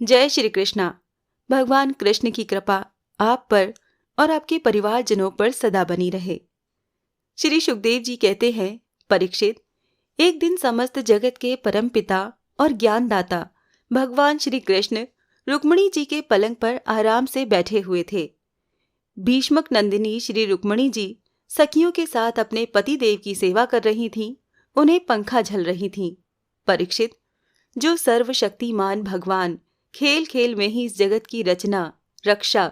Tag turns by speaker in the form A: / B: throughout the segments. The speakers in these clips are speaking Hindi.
A: जय श्री कृष्णा। भगवान कृष्ण की कृपा आप पर और आपके परिवारजनों पर सदा बनी रहे। श्री सुखदेव जी कहते हैं, परीक्षित, एक दिन समस्त जगत के परम पिता और ज्ञानदाता भगवान श्री कृष्ण रुक्मिणी जी के पलंग पर आराम से बैठे हुए थे। भीष्मक नंदिनी श्री रुक्मिणी जी सखियों के साथ अपने पति देव की सेवा कर रही थीं, उन्हें पंखा झल रही थीं। परीक्षित, जो सर्वशक्तिमान भगवान खेल खेल में ही इस जगत की रचना, रक्षा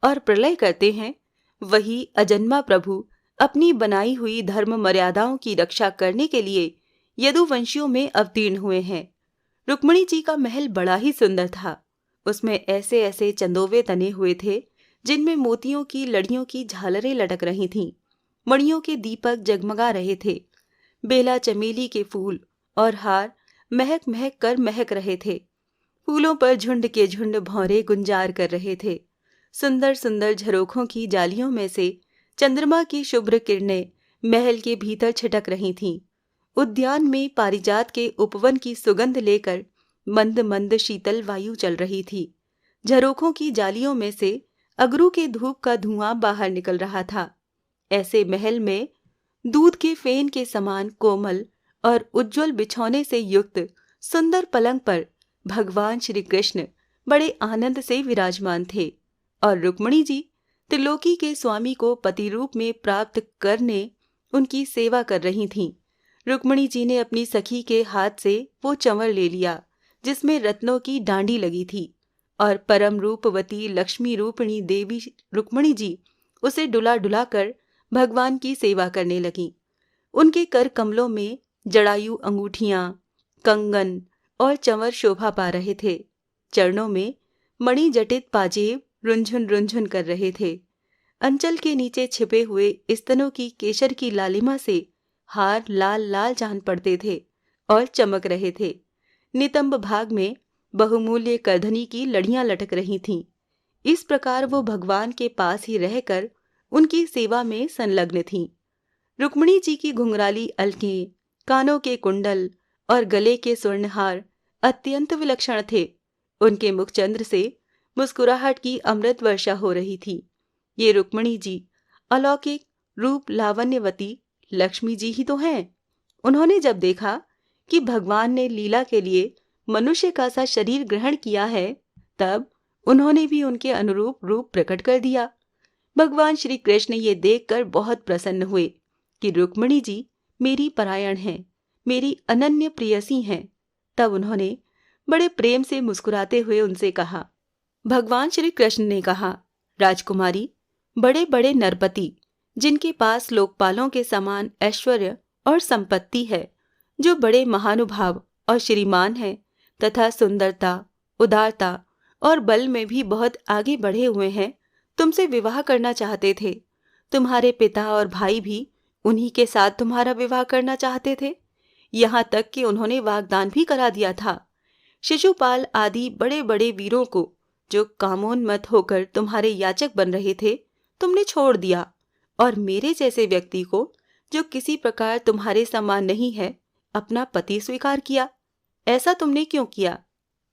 A: और प्रलय करते हैं, वही अजन्मा प्रभु अपनी बनाई हुई धर्म मर्यादाओं की रक्षा करने के लिए यदुवंशियों में अवतीर्ण हुए हैं। रुक्मिणी जी का महल बड़ा ही सुंदर था। उसमें ऐसे ऐसे चंदोवे तने हुए थे जिनमें मोतियों की लड़ियों की झालरें लटक रही थीं, मणियों के दीपक जगमगा रहे थे, बेला चमेली के फूल और हार महक महक कर महक रहे थे। फूलों पर झुंड के झुंड भौरे गुंजार कर रहे थे। सुंदर सुंदर झरोखों की जालियों में से चंद्रमा की शुभ्र किरणें महल के भीतर छिटक रही थीं। उद्यान में पारिजात के उपवन की सुगंध लेकर मंद मंद शीतल वायु चल रही थी। झरोखों की जालियों में से अगरू के धूप का धुआं बाहर निकल रहा था। ऐसे महल में दूध के फेन के समान कोमल और उज्ज्वल बिछौने से युक्त सुंदर पलंग पर भगवान श्री कृष्ण बड़े आनंद से विराजमान थे और रुक्मिणी जी त्रिलोकी के स्वामी को पति रूप में प्राप्त करने उनकी सेवा कर रही थीं। रुक्मिणी जी ने अपनी सखी के हाथ से वो चंवर ले लिया जिसमें रत्नों की डांडी लगी थी और परम रूपवती लक्ष्मी रूपिणी देवी रुक्मिणी जी उसे डुला डुला कर भगवान की सेवा करने लगी। उनके कर कमलों में जड़ायु अंगूठियां, कंगन और चंवर शोभा पा रहे थे। चरणों में मणि जटित पाजेब रुंझुन रुंझुन कर रहे थे। अंचल के नीचे छिपे हुए स्तनों की केशर की लालिमा से हार लाल लाल जान पड़ते थे और चमक रहे थे। नितंब भाग में बहुमूल्य करधनी की लड़ियां लटक रही थीं। इस प्रकार वो भगवान के पास ही रहकर उनकी सेवा में संलग्न थीं। रुक्मिणी जी की घुंघराली अलकें, कानों के कुंडल और गले के स्वर्णहार अत्यंत विलक्षण थे। उनके मुखचंद्र से मुस्कुराहट की अमृत वर्षा हो रही थी। ये रुक्मिणी जी अलौकिक रूप लावण्यवती लक्ष्मी जी ही तो हैं। उन्होंने जब देखा कि भगवान ने लीला के लिए मनुष्य का सा शरीर ग्रहण किया है, तब उन्होंने भी उनके अनुरूप रूप प्रकट कर दिया। भगवान श्री कृष्ण ये देखकर बहुत प्रसन्न हुए कि रुक्मिणी जी मेरी परायण हैं, मेरी अनन्य प्रेयसी हैं। तब उन्होंने बड़े प्रेम से मुस्कुराते हुए उनसे कहा। भगवान श्री कृष्ण ने कहा, राजकुमारी, बड़े बड़े नरपति जिनके पास लोकपालों के समान ऐश्वर्य और संपत्ति है, जो बड़े महानुभाव और श्रीमान हैं तथा सुंदरता, उदारता और बल में भी बहुत आगे बढ़े हुए हैं, तुमसे विवाह करना चाहते थे। तुम्हारे पिता और भाई भी उन्हीं के साथ तुम्हारा विवाह करना चाहते थे। यहाँ तक कि उन्होंने वाग्दान भी करा दिया था। शिशुपाल आदि बड़े बड़े वीरों को, जो कामोन्मत्त होकर तुम्हारे याचक बन रहे थे, तुमने छोड़ दिया और मेरे जैसे व्यक्ति को, जो किसी प्रकार तुम्हारे समान नहीं है, अपना पति स्वीकार किया। ऐसा तुमने क्यों किया?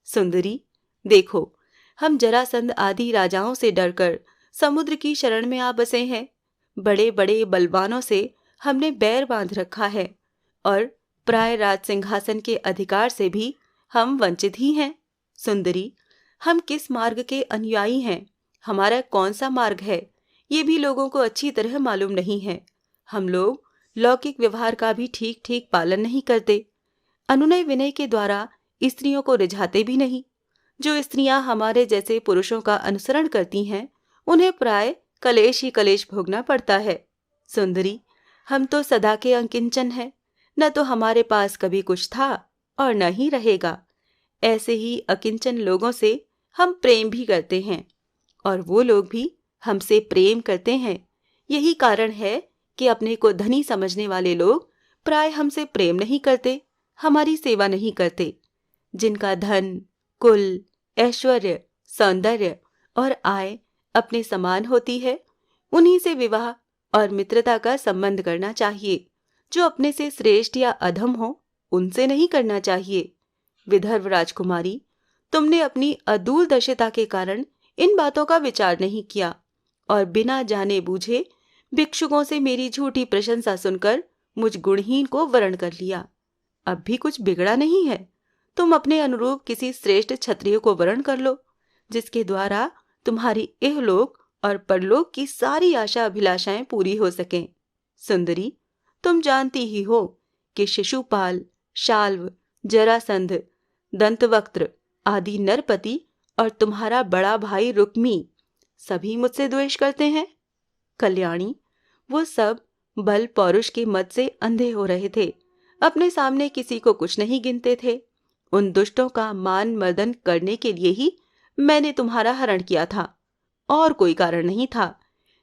A: सुंदरी, देखो, हम जरासंध आदि राजाओं से डरकर समुद्र की शरण में आ बसे हैं। बड़े बड़े बलवानों से हमने बैर बांध रखा है और प्राय राज सिंहासन के अधिकार से भी हम वंचित ही हैं। सुंदरी, हम किस मार्ग के अनुयायी हैं, हमारा कौन सा मार्ग है, ये भी लोगों को अच्छी तरह मालूम नहीं है। हम लोग लौकिक व्यवहार का भी ठीक ठीक पालन नहीं करते, अनुनय विनय के द्वारा स्त्रियों को रिझाते भी नहीं। जो स्त्रियां हमारे जैसे पुरुषों का अनुसरण करती हैं, उन्हें प्राय कलेश ही कलेश भोगना पड़ता है। सुंदरी, हम तो सदा के अकिंचन हैं, न तो हमारे पास कभी कुछ था और न ही रहेगा। ऐसे ही अकिंचन लोगों से हम प्रेम भी करते हैं और वो लोग भी हमसे प्रेम करते हैं। यही कारण है कि अपने को धनी समझने वाले लोग प्राय हमसे प्रेम नहीं करते, हमारी सेवा नहीं करते। जिनका धन, कुल, ऐश्वर्य, सौंदर्य और आय अपने समान होती है, उन्हीं से विवाह और मित्रता का संबंध करना चाहिए। जो अपने से श्रेष्ठ या अधम हो, उनसे नहीं करना चाहिए। विदर्भ राजकुमारी, तुमने अपनी अदूरदर्शिता के कारण इन बातों का विचार नहीं किया और बिना जाने बूझे भिक्षुकों से मेरी झूठी प्रशंसा सुनकर मुझ गुणहीन को वरण कर लिया। अब भी कुछ बिगड़ा नहीं है। तुम अपने अनुरूप किसी श्रेष्ठ क्षत्रिय को वरण कर लो, जिसके द्वारा तुम्हारी इहलोक और परलोक की सारी आशा अभिलाषाएं पूरी हो सकें। सुंदरी, तुम जानती ही हो कि शिशुपाल, शाल्व, जरासंध, दंतवक्त्र आदि नरपति और तुम्हारा बड़ा भाई रुक्मी सभी मुझसे द्वेष करते हैं। कल्याणी, वो सब बल पौरुष के मद से अंधे हो रहे थे, अपने सामने किसी को कुछ नहीं गिनते थे। उन दुष्टों का मान मर्दन करने के लिए ही मैंने तुम्हारा हरण किया था, और कोई कारण नहीं था।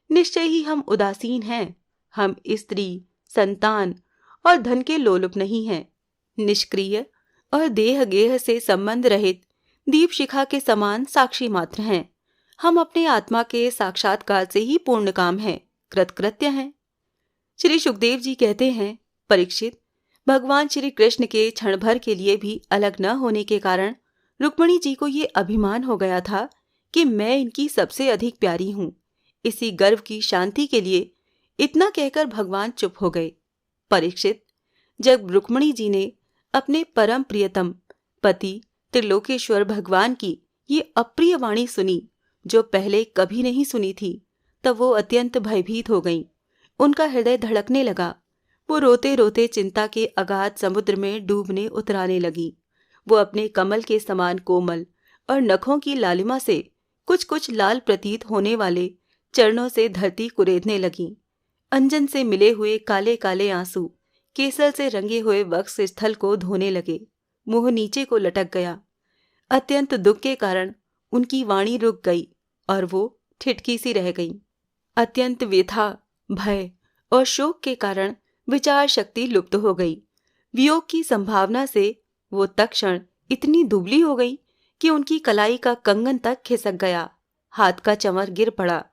A: निश्चय ही हम उदासीन हैं। हम स्त्री, संतान और धन के लोलुप नहीं हैं। निष्क्रिय और देह गेह से संबंध रहित दीप शिखा के समान साक्षी मात्र हैं। हम अपने आत्मा के साक्षात्कार से ही पूर्ण काम हैं, कृतकृत्य हैं। श्री सुखदेव जी कहते हैं, परीक्षित, भगवान श्री कृष्ण के क्षण भर के लिए भी अलग न होने के कारण रुक्मिणी जी को ये अभिमान हो गया था कि मैं इनकी सबसे अधिक प्यारी हूं। इसी गर्व की शांति के लिए इतना कहकर भगवान चुप हो गए। परीक्षित, जब रुक्मिणी जी ने अपने परम प्रियतम पति त्रिलोकेश्वर भगवान की ये अप्रिय वाणी सुनी, जो पहले कभी नहीं सुनी थी, तब वो अत्यंत भयभीत हो गईं। उनका हृदय धड़कने लगा। वो रोते रोते चिंता के अगाध समुद्र में डूबने उतराने लगी। वो अपने कमल के समान कोमल और नखों की लालिमा से कुछ कुछ लाल प्रतीत होने वाले चरणों से धरती कुरेदने लगी। अंजन से मिले हुए काले काले आंसू केसर से रंगे हुए वक्ष स्थल को धोने लगे। मुंह नीचे को लटक गया। अत्यंत दुख के कारण उनकी वाणी रुक गई और वो ठिठकी सी रह गई। अत्यंत व्यथा, भय और शोक के कारण विचार शक्ति लुप्त हो गई। वियोग की संभावना से वो तत्क्षण इतनी दुबली हो गई कि उनकी कलाई का कंगन तक खिसक गया। हाथ का चंवर गिर पड़ा।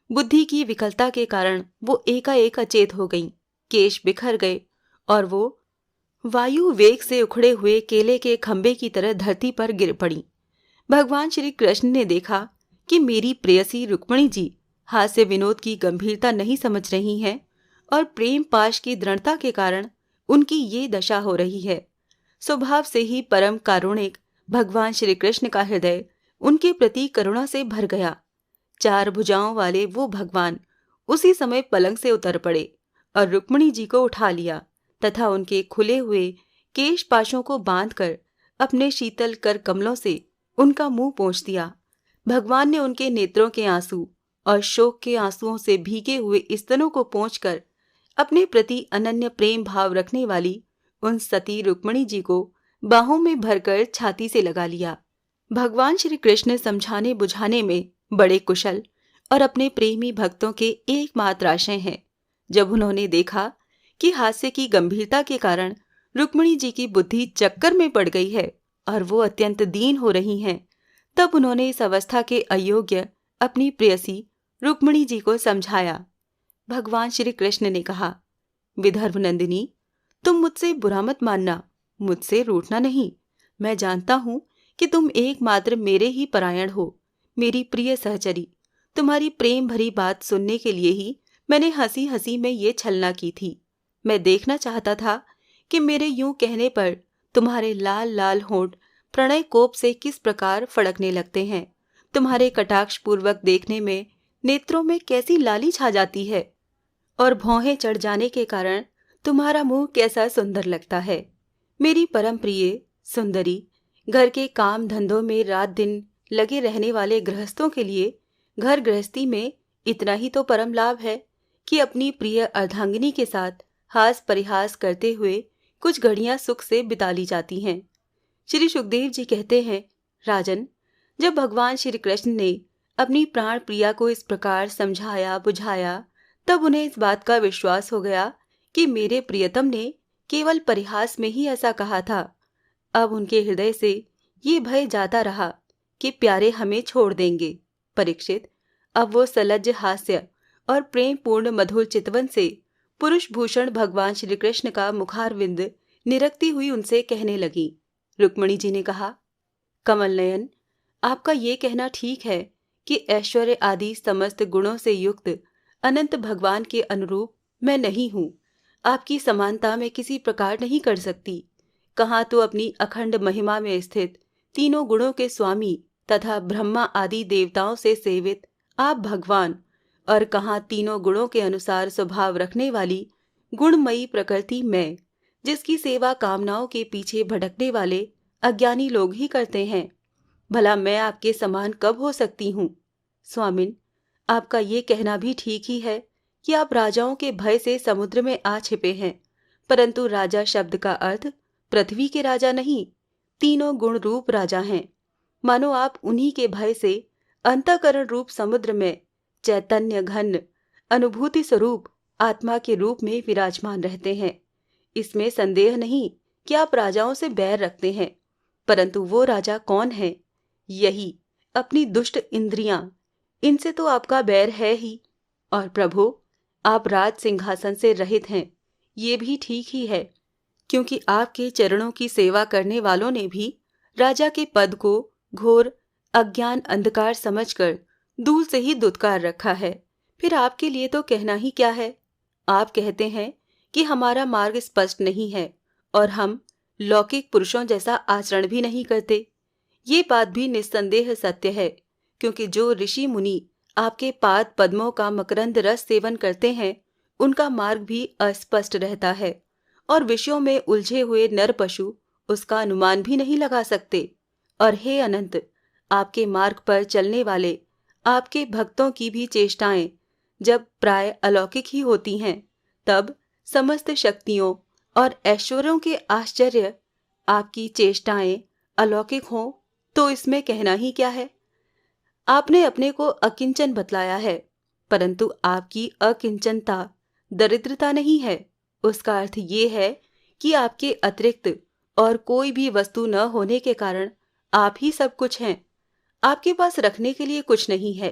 A: बुद्धि की विकलता के कारण वो एकाएक अचेत हो गईं। केश बिखर गए और वो वायु वेग से उखड़े हुए केले के खंभे की तरह धरती पर गिर पड़ी। भगवान श्री कृष्ण ने देखा कि मेरी प्रेयसी रुक्मिणी जी हास्य विनोद की गंभीरता नहीं समझ रही हैं और प्रेम पाश की दृढ़ता के कारण उनकी ये दशा हो रही है। स्वभाव से ही परम कारुणिक भगवान श्री कृष्ण का हृदय उनके प्रति करुणा से भर गया। 4 भुजाओं वाले वो भगवान उसी समय पलंग से उतर पड़े और रुक्मिणी जी को उठा लिया तथा उनके खुले हुए केश पाशों को बांधकर अपने शीतल कर कमलों से उनका मुंह पोंछ दिया। भगवान ने उनके नेत्रों के आंसू और शोक के आंसुओं से भीगे हुए स्तनों को पोंछकर अपने प्रति अनन्य प्रेम भाव रखने वाली उन सती रुक्मिणी जी को बाहों में भरकर छाती से लगा लिया। भगवान श्री कृष्ण समझाने बुझाने में बड़े कुशल और अपने प्रेमी भक्तों के एकमात्र आशय हैं। जब उन्होंने देखा कि हास्य की गंभीरता के कारण रुक्मिणी जी की बुद्धि चक्कर में पड़ गई है और वो अत्यंत दीन हो रही हैं, तब उन्होंने इस अवस्था के अयोग्य अपनी प्रेयसी रुक्मिणी जी को समझाया। भगवान श्री कृष्ण ने कहा, विदर्भ नंदिनी, तुम मुझसे बुरा मत मानना, मुझसे रूठना नहीं। मैं जानता हूं कि तुम एकमात्र मेरे ही परायण हो, मेरी प्रिय सहचरी। तुम्हारी प्रेम भरी बात सुनने के लिए ही मैंने हंसी हंसी में ये छलना की थी। मैं देखना चाहता था कि मेरे यूं कहने पर तुम्हारे लाल लाल होंठ प्रणय कोप से किस प्रकार फड़कने लगते हैं। तुम्हारे कटाक्ष पूर्वक देखने में नेत्रों में कैसी लाली छा जाती है और भौहें चढ़ जाने के कारण तुम्हारा मुंह कैसा सुंदर लगता है। मेरी परम प्रिय सुंदरी, घर के काम धंधों में रात दिन लगे रहने वाले गृहस्थों के लिए घर गृहस्थी में इतना ही तो परम लाभ है कि अपनी प्रिय अर्धांगिनी के साथ हास परिहास करते हुए कुछ घड़ियां सुख से बिता ली जाती हैं। श्री सुखदेव जी कहते हैं, राजन, जब भगवान श्री कृष्ण ने अपनी प्राण प्रिया को इस प्रकार समझाया बुझाया, तब उन्हें इस बात का विश्वास हो गया कि मेरे प्रियतम ने केवल परिहास में ही ऐसा कहा था। अब उनके हृदय से ये भय जाता रहा कि प्यारे हमें छोड़ देंगे। परीक्षित, अब वो सलज्ज हास्य और प्रेम पूर्ण मधुर चितवन से पुरुष भूषण भगवान श्री कृष्ण का मुखारविंद निरखती हुई उनसे कहने लगी। रुक्मिणी जी ने कहा, कमल नयन, आपका ये कहना ठीक है कि ऐश्वर्य आदि समस्त गुणों से युक्त अनंत भगवान के अनुरूप मैं नहीं हूँ। आपकी समानता मैं किसी प्रकार नहीं कर सकती। कहाँ तो अपनी अखंड महिमा में स्थित तीनों गुणों के स्वामी तथा ब्रह्मा आदि देवताओं से सेवित आप भगवान, और कहाँ तीनों गुणों के अनुसार स्वभाव रखने वाली गुणमयी प्रकृति मैं, जिसकी सेवा कामनाओं के पीछे भटकने वाले अज्ञानी लोग ही करते हैं। भला मैं आपके समान कब हो सकती हूँ? स्वामिन, आपका ये कहना भी ठीक ही है कि आप राजाओं के भय से समुद्र में आ छिपे हैं, परंतु राजा शब्द का अर्थ पृथ्वी के राजा नहीं, तीनों गुण रूप राजा हैं। मानो आप उन्हीं के भय से अंतःकरण रूप समुद्र में चैतन्य घन अनुभूति स्वरूप आत्मा के रूप में विराजमान रहते हैं। इसमें संदेह नहीं कि आप राजाओं से बैर रखते हैं, परंतु वो राजा कौन है? यही अपनी दुष्ट इंद्रियां, इनसे तो आपका बैर है ही। और प्रभु, आप राज सिंहासन से रहित हैं, ये भी ठीक ही है, क्योंकि आपके चरणों की सेवा करने वालों ने भी राजा के पद को घोर अज्ञान अंधकार समझकर दूर से ही दुत्कार रखा है। फिर आपके लिए तो कहना ही क्या है। आप कहते हैं कि हमारा मार्ग स्पष्ट नहीं है और हम लौकिक पुरुषों जैसा आचरण भी नहीं करते। ये बात भी निस्संदेह सत्य है, क्योंकि जो ऋषि मुनि आपके पाद पद्मों का मकरंद रस सेवन करते हैं, उनका मार्ग भी अस्पष्ट रहता है और विषयों में उलझे हुए नर पशु उसका अनुमान भी नहीं लगा सकते। और हे अनंत, आपके मार्ग पर चलने वाले आपके भक्तों की भी चेष्टाएं जब प्राय अलौकिक ही होती हैं, तब समस्त शक्तियों और ऐश्वर्यों के आश्चर्य आपकी चेष्टाएं अलौकिक हों तो इसमें कहना ही क्या है। आपने अपने को अकिंचन बतलाया है, परंतु आपकी अकिंचनता दरिद्रता नहीं है। उसका अर्थ ये है कि आपके अतिरिक्त और कोई भी वस्तु न होने के कारण आप ही सब कुछ हैं। आपके पास रखने के लिए कुछ नहीं है,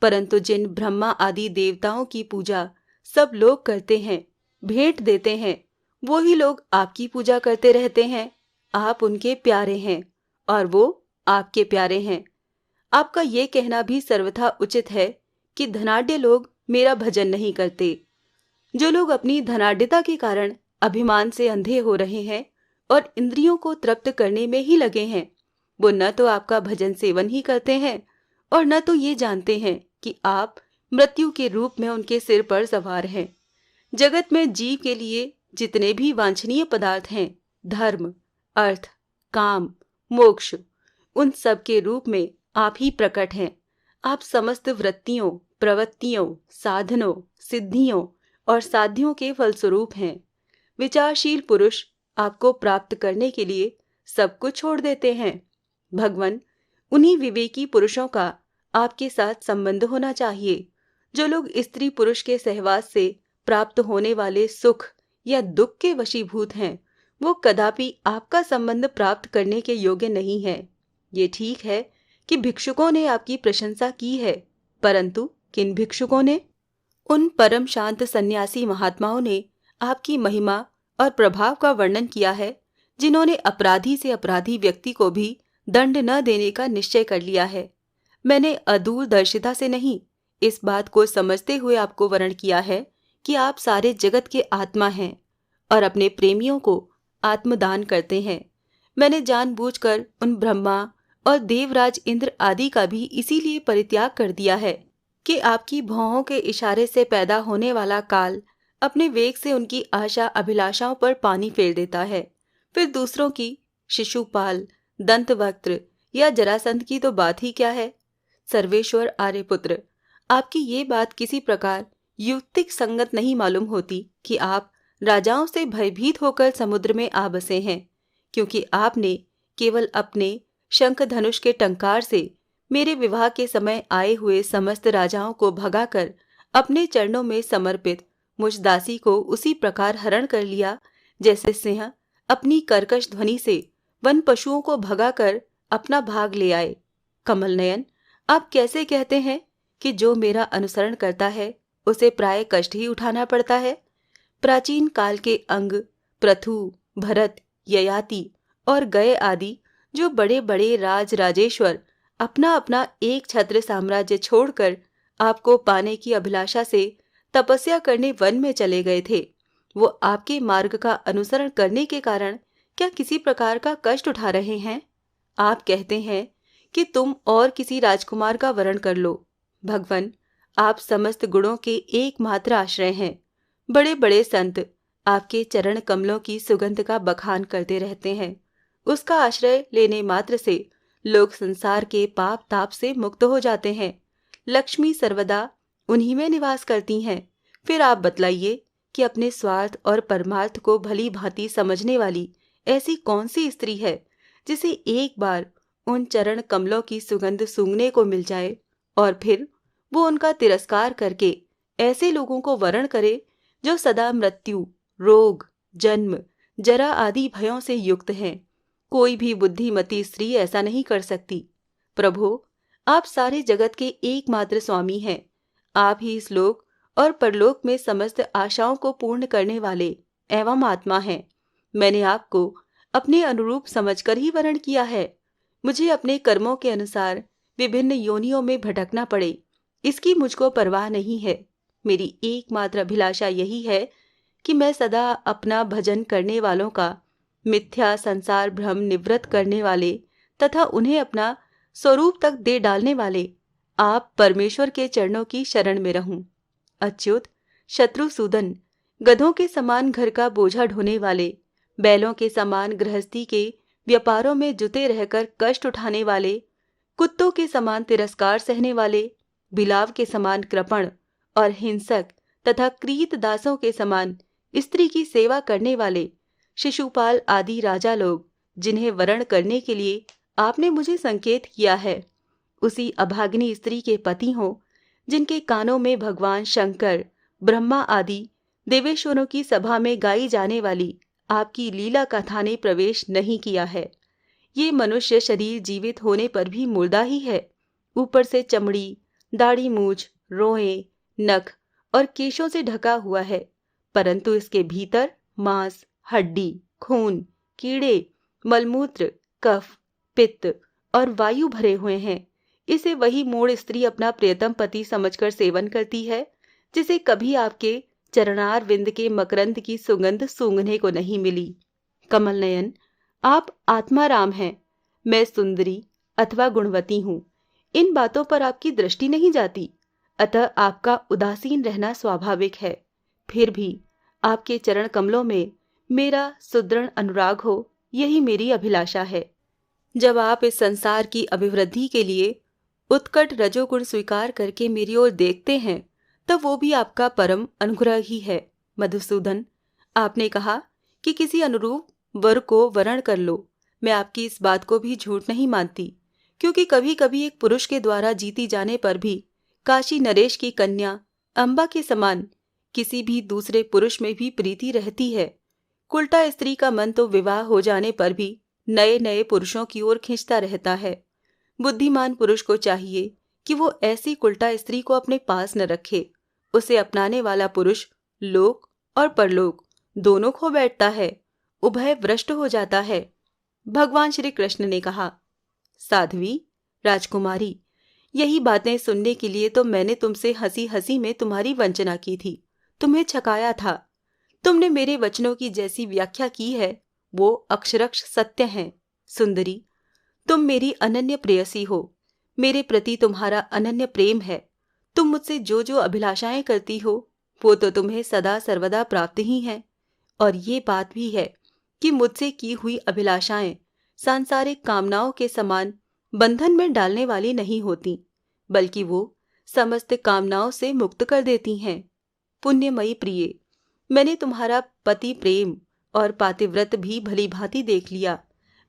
A: परंतु जिन ब्रह्मा आदि देवताओं की पूजा सब लोग करते हैं, भेंट देते हैं, वो ही लोग आपकी पूजा करते रहते हैं। आप उनके प्यारे हैं और वो आपके प्यारे हैं। आपका ये कहना भी सर्वथा उचित है कि धनाढ्य लोग मेरा भजन नहीं करते। जो लोग अपनी धनाढ्यता के कारण अभिमान से अंधे हो रहे हैं और इंद्रियों को तृप्त करने में ही लगे हैं, वो न तो आपका भजन सेवन ही करते हैं और न तो ये जानते हैं कि आप मृत्यु के रूप में उनके सिर पर सवार हैं। जगत में जीव के लिए जितने भी वांछनीय पदार्थ हैं, धर्म, अर्थ, काम, मोक्ष, उन सब के रूप में आप ही प्रकट हैं। आप समस्त वृत्तियों, प्रवृत्तियों, साधनों, सिद्धियों और साध्यों के फलस्वरूप हैं। विचारशील पुरुष आपको प्राप्त करने के लिए सब कुछ छोड़ देते हैं। भगवन, उन्हीं विवेकी पुरुषों का आपके साथ संबंध होना चाहिए। जो लोग स्त्री पुरुष के सहवास से प्राप्त होने वाले सुख या दुख के वशीभूत हैं, वो कदापि आपका संबंध प्राप्त करने के योग्य नहीं है। ये ठीक है कि भिक्षुकों ने आपकी प्रशंसा की है, परंतु किन भिक्षुकों ने? उन परम शांत सन्यासी महात्माओं ने आपकी महिमा और प्रभाव का वर्णन किया है, जिन्होंने अपराधी से अपराधी व्यक्ति को भी दंड न देने का निश्चय कर लिया है। मैंने अदूरदर्शिता से नहीं, इस बात को समझते हुए आपको वर्ण किया है कि आप सारे जगत के आत्मा हैं और अपने प्रेमियों को आत्मदान करते हैं। मैंने जानबूझकर उन ब्रह्मा और देवराज इंद्र आदि का भी इसीलिए परित्याग कर दिया है कि आपकी भौहों के इशारे से पैदा होने वाला काल अपने वेग से उनकी आशा अभिलाषाओं पर पानी फेर देता है। फिर दूसरों की, शिशुपाल, दंतवक्त्र या जरासंध की तो बात ही क्या है। सर्वेश्वर आर्यपुत्र, आपकी ये बात किसी प्रकार युक्तिक संगत नहीं मालूम होती कि आप राजाओं से भयभीत होकर समुद्र में आ बसे हैं, क्योंकि आपने केवल अपने शंख धनुष के टंकार से मेरे विवाह के समय आए हुए समस्त राजाओं को भगाकर अपने चरणों में समर्पित मुझ दासी को उसी प्रकार हरण कर लिया जैसे सिंह अपनी कर्कश ध्वनि से वन पशुओं को भगाकर अपना भाग ले आए। कमल नयन, आप कैसे कहते हैं कि जो मेरा अनुसरण करता है उसे प्राय कष्ट ही उठाना पड़ता है? प्राचीन काल के अंग, प्रथु, भरत, ययाति और गय आदि जो बड़े बड़े राज राजेश्वर अपना अपना एक छत्र साम्राज्य छोड़कर आपको पाने की अभिलाषा से तपस्या करने वन में चले गए थे, वो आपके मार्ग का अनुसरण करने के कारण क्या किसी प्रकार का कष्ट उठा रहे हैं? आप कहते हैं कि तुम और किसी राजकुमार का वरण कर लो। भगवन, आप समस्त गुणों के एकमात्र आश्रय हैं। बड़े बड़े संत आपके चरण कमलों की सुगंध का बखान करते रहते हैं। उसका आश्रय लेने मात्र से लोग संसार के पाप ताप से मुक्त हो जाते हैं। लक्ष्मी सर्वदा उन्हीं में निवास करती हैं। फिर आप बतलाइए कि अपने स्वार्थ और परमार्थ को भली भांति समझने वाली ऐसी कौन सी स्त्री है जिसे एक बार उन चरण कमलों की सुगंध सूंघने को मिल जाए और फिर वो उनका तिरस्कार करके ऐसे लोगों को वरण करे जो सदा मृत्यु, रोग, जन्म, जरा आदि भयों से युक्त हैं। कोई भी बुद्धिमती स्त्री ऐसा नहीं कर सकती। प्रभु, आप सारे जगत के एकमात्र स्वामी हैं। आप ही इस लोक और परलोक में समस्त आशाओं को पूर्ण करने वाले एवं आत्मा हैं। मैंने आपको अपने अनुरूप समझकर ही वरण किया है। मुझे अपने कर्मों के अनुसार विभिन्न योनियों में भटकना पड़े, इसकी मुझको परवाह नहीं है। मेरी एकमात्र अभिलाषा यही है कि मैं सदा अपना भजन करने वालों का मिथ्या संसार भ्रम निवृत्त करने वाले तथा उन्हें अपना स्वरूप तक दे डालने वाले आप परमेश्वर के चरणों की शरण में रहूं। अच्युत, शत्रुसूदन, गधों के समान घर का बोझा ढोने वाले, बैलों के समान गृहस्थी के व्यापारों में जुटे रहकर कष्ट उठाने वाले, कुत्तों के समान तिरस्कार सहने वाले, बिलाव के समान कृपण और हिंसक तथा क्रीत दासों के समान स्त्री की सेवा करने वाले शिशुपाल आदि राजा लोग, जिन्हें वरण करने के लिए आपने मुझे संकेत किया है, उसी अभागिनी स्त्री के पति हों, जिनके कानों में भगवान शंकर, ब्रह्मा आदि देवेश्वरों की सभा में गाई जाने वाली आपकी लीला कथा ने प्रवेश नहीं किया है। ये मनुष्य शरीर जीवित होने पर भी मुर्दा ही है। ऊपर से चमड़ी, दाढ़ी मूछ, रोएं, नख और केशों से ढका हुआ है, परंतु इसके भीतर मांस, हड्डी, खून, कीड़े, मलमूत्र, कफ, पित्त और वायु भरे हुए हैं। इसे वही मूढ़ स्त्री अपना प्रियतम पति समझकर सेवन करती है, जिसे कभी आपके चरणार विंद के मकरंद की सुगंध सूंघने को नहीं मिली। कमल नयन, आप आत्माराम हैं, मैं सुंदरी अथवा गुणवती हूँ, इन बातों पर आपकी दृष्टि नहीं जाती, अतः आपका उदासीन रहना स्वाभाविक है। फिर भी आपके चरण कमलों में मेरा सुदृढ़ अनुराग हो, यही मेरी अभिलाषा है। जब आप इस संसार की अभिवृद्धि के लिए उत्कट रजोगुण स्वीकार करके मेरी ओर देखते हैं, तब वो भी आपका परम अनुग्रह ही है। मधुसूदन, आपने कहा कि किसी अनुरूप वर को वरण कर लो। मैं आपकी इस बात को भी झूठ नहीं मानती, क्योंकि कभी कभी एक पुरुष के द्वारा जीती जाने पर भी काशी नरेश की कन्या अंबा के समान किसी भी दूसरे पुरुष में भी प्रीति रहती है। कुल्टा स्त्री का मन तो विवाह हो जाने पर भी नए नए पुरुषों की ओर खींचता रहता है। बुद्धिमान पुरुष को चाहिए कि वो ऐसी कुल्टा स्त्री को अपने पास न रखे। उसे अपनाने वाला पुरुष लोक और परलोक दोनों खो बैठता है, उभय भ्रष्ट हो जाता है। भगवान श्री कृष्ण ने कहा, साध्वी राजकुमारी, यही बातें सुनने के लिए तो मैंने तुमसे हंसी हंसी में तुम्हारी वंचना की थी, तुम्हें छकाया था। तुमने मेरे वचनों की जैसी व्याख्या की है वो अक्षरक्ष सत्य है। सुंदरी, तुम मेरी अनन्य प्रेयसी हो, मेरे प्रति तुम्हारा अनन्य प्रेम है। तुम मुझसे जो जो अभिलाषाएं करती हो वो तो तुम्हें सदा सर्वदा प्राप्त ही हैं। और ये बात भी है कि मुझसे की हुई अभिलाषाएं सांसारिक कामनाओं के समान बंधन में डालने वाली नहीं होती, बल्कि वो समस्त कामनाओं से मुक्त कर देती हैं। पुण्यमयी प्रिय, मैंने तुम्हारा पति प्रेम और पातिव्रत भी भली भांति देख लिया।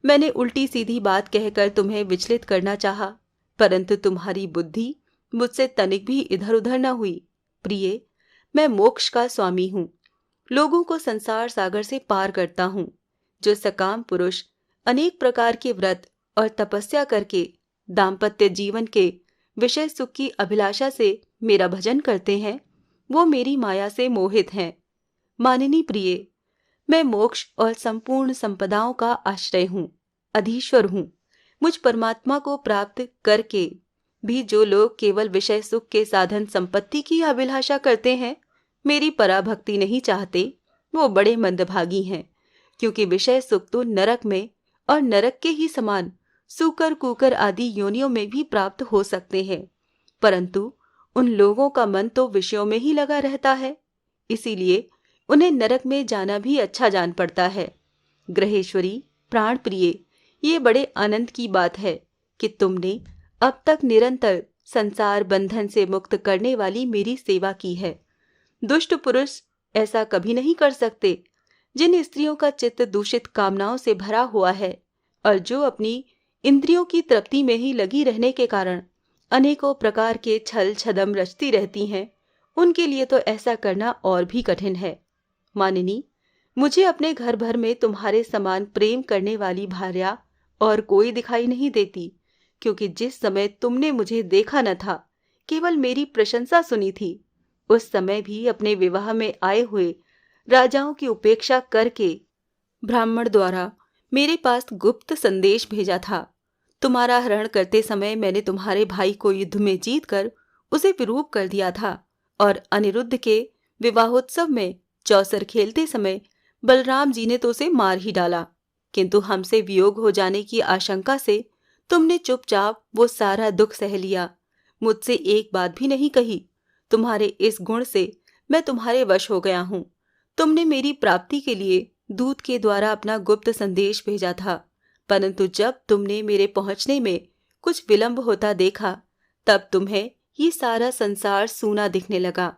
A: मैंने उल्टी सीधी बात कहकर तुम्हें विचलित करना चाहा, परंतु तुम्हारी बुद्धि मुझसे तनिक भी इधर उधर न हुई। प्रिय, मैं मोक्ष का स्वामी हूँ, लोगों को संसार सागर से पार करता हूँ। जो सकाम पुरुष अनेक प्रकार के व्रत और तपस्या करके दाम्पत्य जीवन के विषय सुख की अभिलाषा से मेरा भजन करते हैं, वो मेरी माया से मोहित हैं। मानिनी प्रिय, मैं मोक्ष और संपूर्ण संपदाओं का आश्रय हूँ, अधीश्वर हूँ। मुझ परमात्मा को प्राप्त करके भी जो लोग केवल विषय सुख के साधन संपत्ति की अभिलाषा करते हैं, मेरी पराभक्ति नहीं चाहते, वो बड़े मंदभागी हैं। क्योंकि विषय सुख तो नरक में और नरक के ही समान सूकर कुकर आदि योनियों में भी प्राप्त हो सकते हैं, परंतु उन लोगों का मन तो विषयों में ही लगा रहता है, इसीलिए उन्हें नरक में जाना भी अच्छा जान पड़ता है। ग्रहेश्वरी, प्राण प्रिय, ये बड़े आनंद की बात है कि तुमने अब तक निरंतर संसार बंधन से मुक्त करने वाली मेरी सेवा की है। दुष्ट पुरुष ऐसा कभी नहीं कर सकते, जिन स्त्रियों का चित्त दूषित कामनाओं से भरा हुआ है और जो अपनी इंद्रियों की तृप्ति में ही लगी रहने के कारण अनेकों प्रकार के छल छदम रचती रहती हैं, उनके लिए तो ऐसा करना और भी कठिन है। मानिनी, मुझे अपने घर भर में तुम्हारे समान प्रेम करने वाली भार्या और कोई दिखाई नहीं देती, क्योंकि जिस समय तुमने मुझे देखा न था, केवल मेरी प्रशंसा सुनी थी, उस समय भी अपने विवाह में आए हुए राजाओं की उपेक्षा करके ब्राह्मण द्वारा मेरे पास गुप्त संदेश भेजा था। तुम्हारा हरण करते समय मैंने तुम्हारे भाई को युद्ध में जीतकर उसे विरूप कर दिया था और अनिरुद्ध के विवाहोत्सव में चौसर खेलते समय बलराम जी ने तो उसे मार ही डाला, किंतु हमसे वियोग हो जाने की आशंका से तुमने चुपचाप वो सारा दुख सह लिया, मुझसे एक बात भी नहीं कही। तुम्हारे इस गुण से मैं तुम्हारे वश हो गया हूँ। तुमने मेरी प्राप्ति के लिए दूत के द्वारा अपना गुप्त संदेश भेजा था, परंतु जब तुमने मेरे पहुंचने में कुछ विलंब होता देखा, तब तुम्हें ये सारा संसार सूना दिखने लगा।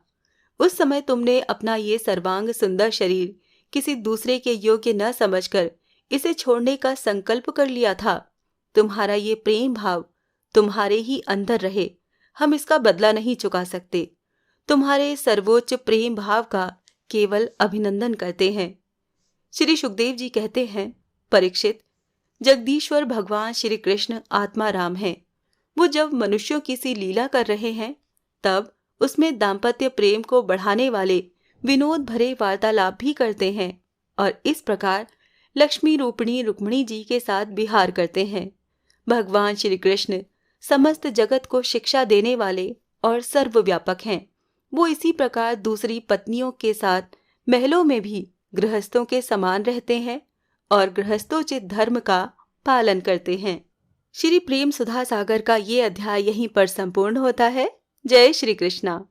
A: उस समय तुमने अपना ये सर्वांग सुंदर शरीर किसी दूसरे के योग्य न समझकर इसे छोड़ने का संकल्प कर लिया था। तुम्हारा ये प्रेम भाव तुम्हारे ही अंदर रहे, हम इसका बदला नहीं चुका सकते। तुम्हारे सर्वोच्च प्रेम भाव का केवल अभिनंदन करते हैं। श्री सुखदेव जी कहते हैं, परीक्षित, जगदीश्वर भगवान श्री कृष्ण आत्मा राम हैं। वो जब मनुष्यों की सी लीला कर रहे हैं, तब उसमें दाम्पत्य प्रेम को बढ़ाने वाले विनोद भरे वार्तालाप भी करते हैं और इस प्रकार लक्ष्मी रूपिणी रुक्मिणी जी के साथ विहार करते हैं। भगवान श्री कृष्ण समस्त जगत को शिक्षा देने वाले और सर्वव्यापक हैं। वो इसी प्रकार दूसरी पत्नियों के साथ महलों में भी गृहस्थों के समान रहते हैं और गृहस्थोचित धर्म का पालन करते हैं। श्री प्रेम सुधा सागर का ये अध्याय यहीं पर संपूर्ण होता है। जय श्री कृष्णा।